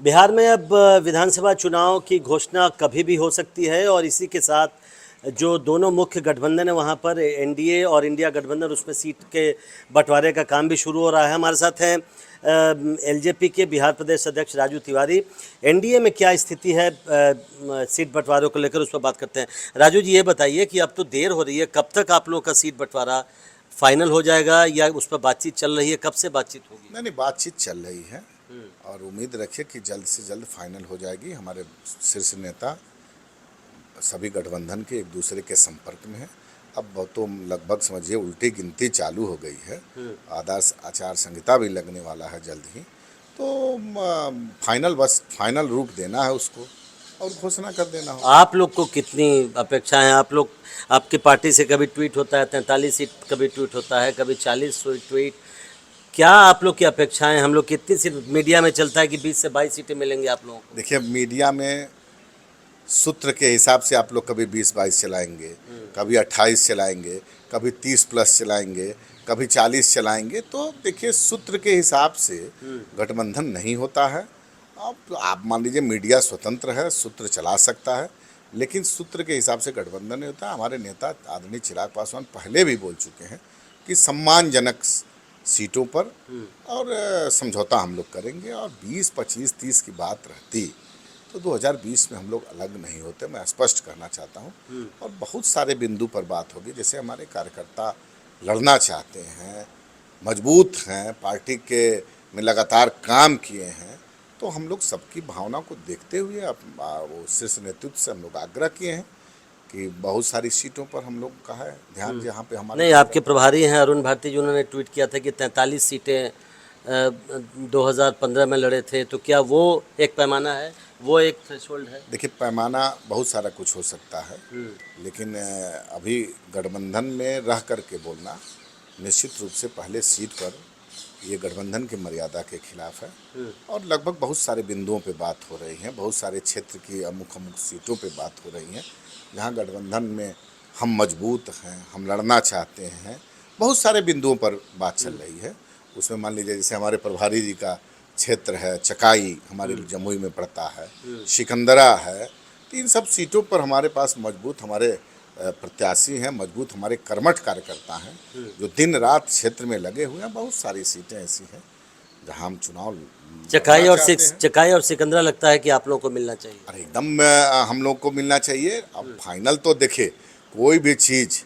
बिहार में अब विधानसभा चुनाव की घोषणा कभी भी हो सकती है और इसी के साथ जो दोनों मुख्य गठबंधन है वहाँ पर एनडीए और इंडिया गठबंधन, उसमें सीट के बंटवारे का काम भी शुरू हो रहा है। हमारे साथ हैं एलजेपी के बिहार प्रदेश अध्यक्ष राजू तिवारी। एनडीए में क्या स्थिति है सीट बंटवारे को लेकर, उस पर बात करते हैं। राजू जी, ये बताइए कि अब तो देर हो रही है, कब तक आप लोगों का सीट बंटवारा फाइनल हो जाएगा या उस पर बातचीत चल रही है? कब से बातचीत होगी? नहीं, बातचीत चल रही है और उम्मीद रखिए कि जल्द से जल्द फाइनल हो जाएगी। हमारे शीर्ष नेता सभी गठबंधन के एक दूसरे के संपर्क में हैं। अब तो लगभग समझिए उल्टी गिनती चालू हो गई है। आदर्श आचार संहिता भी लगने वाला है जल्द ही। तो बस फाइनल रूप देना है उसको और घोषणा कर देना हो। आप लोग को कितनी अपेक्षाएं हैं? आप लोग, आपकी पार्टी से कभी ट्वीट होता है 43 सीट, कभी ट्वीट होता है, कभी 40 ट्वीट। क्या आप लोग की अपेक्षाएं? हम लोग कितनी सीट मीडिया में चलता है कि 20 से 22 सीटें मिलेंगी आप लोगों को? देखिए, मीडिया में सूत्र के हिसाब से आप लोग कभी 20-22 चलाएंगे, कभी 28 चलाएंगे, कभी 30 प्लस चलाएंगे, कभी 40 चलाएंगे। तो देखिए, सूत्र के हिसाब से गठबंधन नहीं होता है। अब आप मान लीजिए मीडिया स्वतंत्र है, सूत्र चला सकता है, लेकिन सूत्र के हिसाब से गठबंधन नहीं होता। हमारे नेता आदरणीय चिराग पासवान पहले भी बोल चुके हैं कि सम्मानजनक सीटों पर और समझौता हम लोग करेंगे। और 20, 25, 30 की बात रहती तो 2020 में हम लोग अलग नहीं होते, मैं स्पष्ट करना चाहता हूँ। और बहुत सारे बिंदु पर बात होगी, जैसे हमारे कार्यकर्ता लड़ना चाहते हैं, मजबूत हैं, पार्टी के में लगातार काम किए हैं। तो हम लोग सबकी भावना को देखते हुए वो शीर्ष नेतृत्व से हम लोग आग्रह किए हैं कि बहुत सारी सीटों पर हम लोग का है ध्यान, जहाँ पे हमारे नहीं, आपके प्रभारी हैं अरुण भारती जी, उन्होंने ट्वीट किया था कि 43 सीटें 2015 में लड़े थे। तो क्या वो एक पैमाना है, वो एक थ्रेशोल्ड है? देखिए, पैमाना बहुत सारा कुछ हो सकता है, लेकिन अभी गठबंधन में रह कर के बोलना निश्चित रूप से पहले सीट पर ये गठबंधन की मर्यादा के खिलाफ है। और लगभग बहुत सारे बिंदुओं पे बात हो रही है, बहुत सारे क्षेत्र की अमुक अमुक सीटों पे बात हो रही है जहाँ गठबंधन में हम मजबूत हैं, हम लड़ना चाहते हैं। बहुत सारे बिंदुओं पर बात चल रही है। उसमें मान लीजिए जैसे हमारे प्रभारी जी का क्षेत्र है, चकाई हमारे जमुई में पड़ता है, सिकंदरा है। तो इन सब सीटों पर हमारे पास मजबूत हमारे प्रत्याशी हैं, मजबूत हमारे कर्मठ कार्यकर्ता हैं जो दिन रात क्षेत्र में लगे हुए हैं। बहुत सारी सीटें ऐसी हैं जहां हम चुनाव लड़ना चाहते हैं। चकाई और सिकंदरा लगता है कि आप लोगों को मिलना चाहिए। अरे एकदम हम लोग को मिलना चाहिए। अब फाइनल तो देखिए, कोई भी चीज़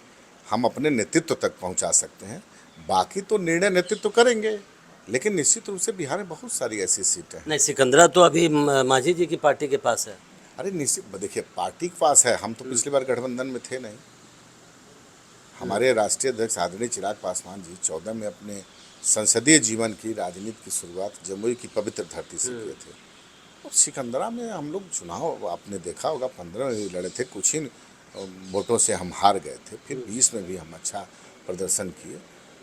हम अपने नेतृत्व तक पहुंचा सकते हैं, बाकी तो निर्णय नेतृत्व करेंगे। लेकिन निश्चित रूप से बिहार में बहुत सारी ऐसी सीटें हैं। नहीं, सिकंदरा तो अभी मांझी जी की पार्टी के पास है। अरे निश्चित देखिए, पार्टी के पास है, हम तो पिछली बार गठबंधन में थे नहीं। हमारे राष्ट्रीय अध्यक्ष आदरणीय चिराग पासवान जी 14 में अपने संसदीय जीवन की राजनीति की शुरुआत जमुई की पवित्र धरती से किए थे। और सिकंदरा में हम लोग चुनाव आपने देखा होगा, 15 में लड़े थे, कुछ ही वोटों से हम हार गए थे। फिर 20 में भी हम अच्छा प्रदर्शन किए।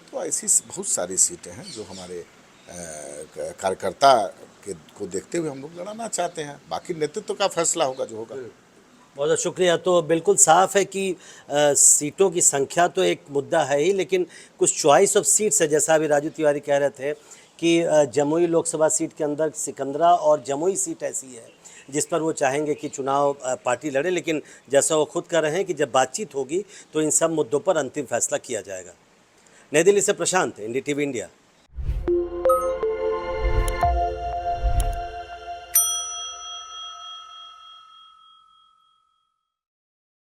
तो ऐसी बहुत सारी सीटें हैं जो हमारे कार्यकर्ता के को देखते हुए हम लोग लड़ाना चाहते हैं। बाकी नेतृत्व का फैसला होगा जो होगा। बहुत बहुत शुक्रिया। तो बिल्कुल साफ है कि सीटों की संख्या तो एक मुद्दा है ही, लेकिन कुछ चॉइस ऑफ सीट्स है। जैसा अभी राजू तिवारी कह रहे थे कि जमुई लोकसभा सीट के अंदर सिकंदरा और जमुई सीट ऐसी है जिस पर वो चाहेंगे कि चुनाव पार्टी लड़े, लेकिन जैसा वो खुद कह रहे हैं कि जब बातचीत होगी तो इन सब मुद्दों पर अंतिम फैसला किया जाएगा। नई दिल्ली से प्रशांत, NDTV इंडिया।